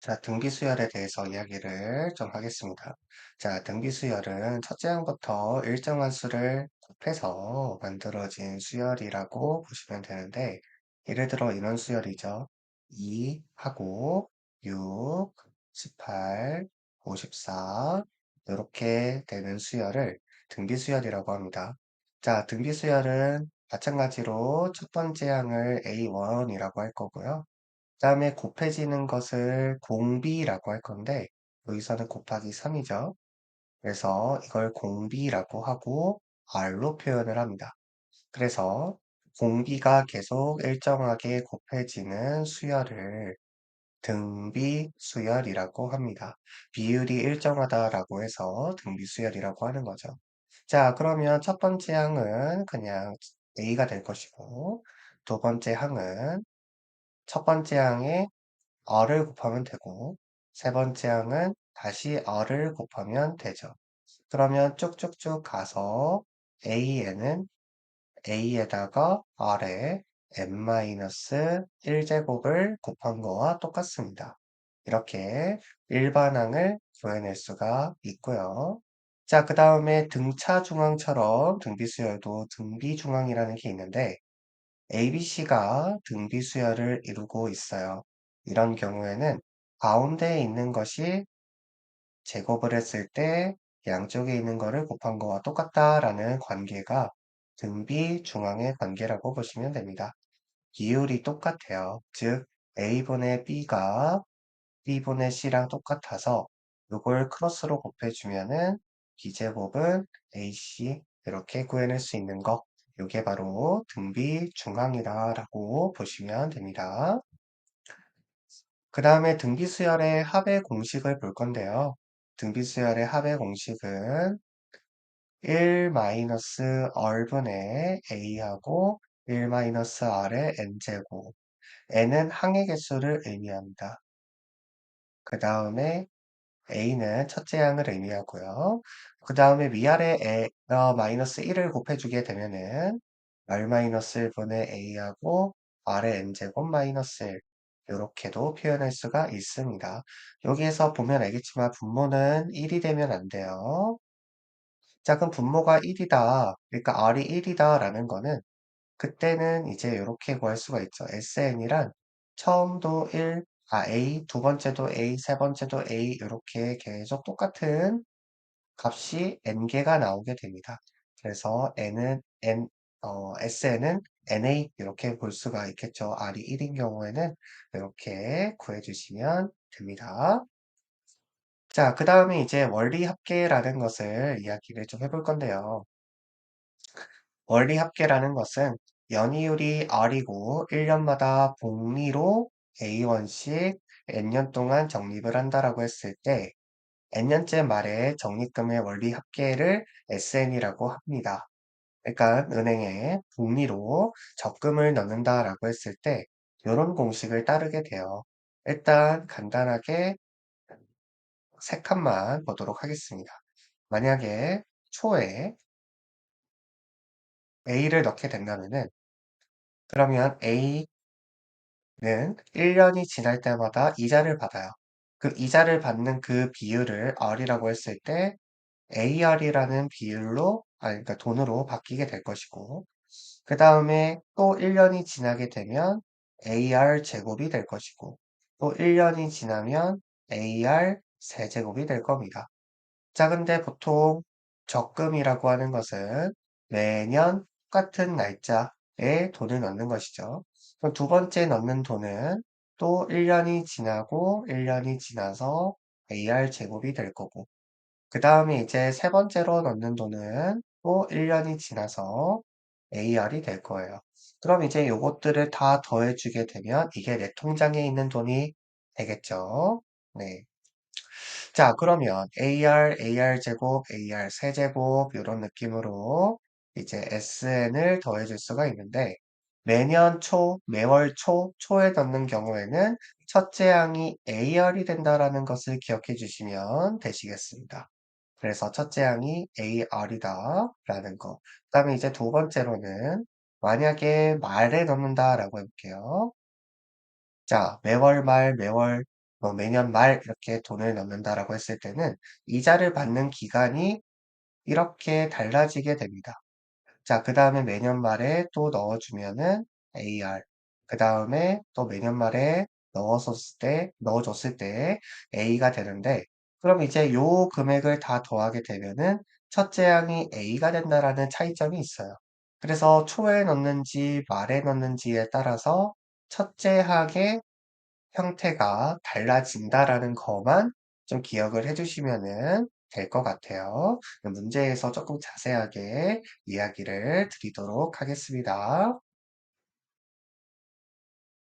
자, 등비수열에 대해서 이야기를 좀 하겠습니다. 자, 등비수열은 첫째 항부터 일정한 수를 곱해서 만들어진 수열이라고 보시면 되는데, 예를 들어 이런 수열이죠. 2 하고 6, 18, 54 이렇게 되는 수열을 등비수열이라고 합니다. 자, 등비수열은 마찬가지로 첫 번째 항을 A1이라고 할 거고요. 그다음에 곱해지는 것을 공비라고 할 건데 여기서는 곱하기 3이죠. 그래서 이걸 공비라고 하고 r로 표현을 합니다. 그래서 공비가 계속 일정하게 곱해지는 수열을 등비수열이라고 합니다. 비율이 일정하다라고 해서 등비수열이라고 하는 거죠. 자, 그러면 첫 번째 항은 그냥 A가 될 것이고 두 번째 항은 첫 번째 항에 r을 곱하면 되고 세 번째 항은 다시 r을 곱하면 되죠. 그러면 쭉쭉쭉 가서 a에는 a에다가 r에 n-1제곱을 곱한 거와 똑같습니다. 이렇게 일반항을 구해낼 수가 있고요. 자, 그 다음에 등차중항처럼 등비수열도 등비중항이라는 게 있는데 ABC가 등비수열을 이루고 있어요. 이런 경우에는 가운데에 있는 것이 제곱을 했을 때 양쪽에 있는 거를 곱한 거와 똑같다라는 관계가 등비중앙의 관계라고 보시면 됩니다. 비율이 똑같아요. 즉 A분의 B가 B분의 C랑 똑같아서 이걸 크로스로 곱해주면은 B제곱은 AC 이렇게 구해낼 수 있는 거. 이게 바로 등비중앙이다라고 보시면 됩니다. 그 다음에 등비수열의 합의 공식을 볼 건데요. 등비수열의 합의 공식은 1-r분의 a하고 1-r의 n제곱. n은 항의 개수를 의미합니다. 그 다음에 a는 첫째 항을 의미하고요. 그 다음에 위아래 마이너스 1을 곱해주게 되면은 r-1분의 a하고 r의 n제곱 마이너스 1 이렇게도 표현할 수가 있습니다. 여기에서 보면 알겠지만 분모는 1이 되면 안 돼요. 자, 그럼 분모가 1이다. 그러니까 r이 1이다 라는 거는 그때는 이제 이렇게 구할 수가 있죠. SN이란 처음도 1, A, 두 번째도 A, 세 번째도 A 이렇게 계속 똑같은 값이 n개가 나오게 됩니다. 그래서 SN은 NA 이렇게 볼 수가 있겠죠. R이 1인 경우에는 이렇게 구해주시면 됩니다. 자, 그 다음에 이제 원리 합계라는 것을 이야기를 좀 해볼 건데요. 원리 합계라는 것은 연이율이 R이고 1년마다 복리로 A1씩 N년 동안 적립을 한다라고 했을 때 N년째 말에 적립금의 원리 합계를 SN이라고 합니다. 그러니까 은행에 복리로 적금을 넣는다라고 했을 때 이런 공식을 따르게 돼요. 일단 간단하게 세 칸만 보도록 하겠습니다. 만약에 초에 A를 넣게 된다면은 그러면 A는 1년이 지날 때마다 이자를 받아요. 그 이자를 받는 그 비율을 R이라고 했을 때 AR이라는 비율로, 그러니까 돈으로 바뀌게 될 것이고, 그 다음에 또 1년이 지나게 되면 AR 제곱이 될 것이고, 또 1년이 지나면 AR 세제곱이 될 겁니다. 자, 근데 보통 적금이라고 하는 것은 매년 똑같은 날짜에 돈을 넣는 것이죠. 그럼 두 번째 넣는 돈은 또 1년이 지나고 1년이 지나서 AR 제곱이 될 거고, 그 다음에 이제 세 번째로 넣는 돈은 또 1년이 지나서 AR이 될 거예요. 그럼 이제 요것들을 다 더해주게 되면 이게 내 통장에 있는 돈이 되겠죠. 네. 자, 그러면 AR 제곱, AR 세제곱 이런 느낌으로 이제 SN을 더해줄 수가 있는데 매년 초, 매월 초, 초에 넣는 경우에는 첫째 항이 AR이 된다라는 것을 기억해 주시면 되시겠습니다. 그래서 첫째 항이 AR이다 라는 거. 그 다음에 이제 두 번째로는 만약에 말에 넣는다라고 해볼게요. 자, 매월 말, 매월 뭐 매년 말 이렇게 돈을 넣는다라고 했을 때는 이자를 받는 기간이 이렇게 달라지게 됩니다. 자, 그 다음에 매년 말에 또 넣어주면은 AR. 그 다음에 또 매년 말에 넣어줬을 때 A가 되는데, 그럼 이제 요 금액을 다 더하게 되면은 첫째 항이 A가 된다라는 차이점이 있어요. 그래서 초에 넣는지 말에 넣는지에 따라서 첫째 항의 형태가 달라진다라는 것만 좀 기억을 해주시면은 될 것 같아요. 문제에서 조금 자세하게 이야기를 드리도록 하겠습니다.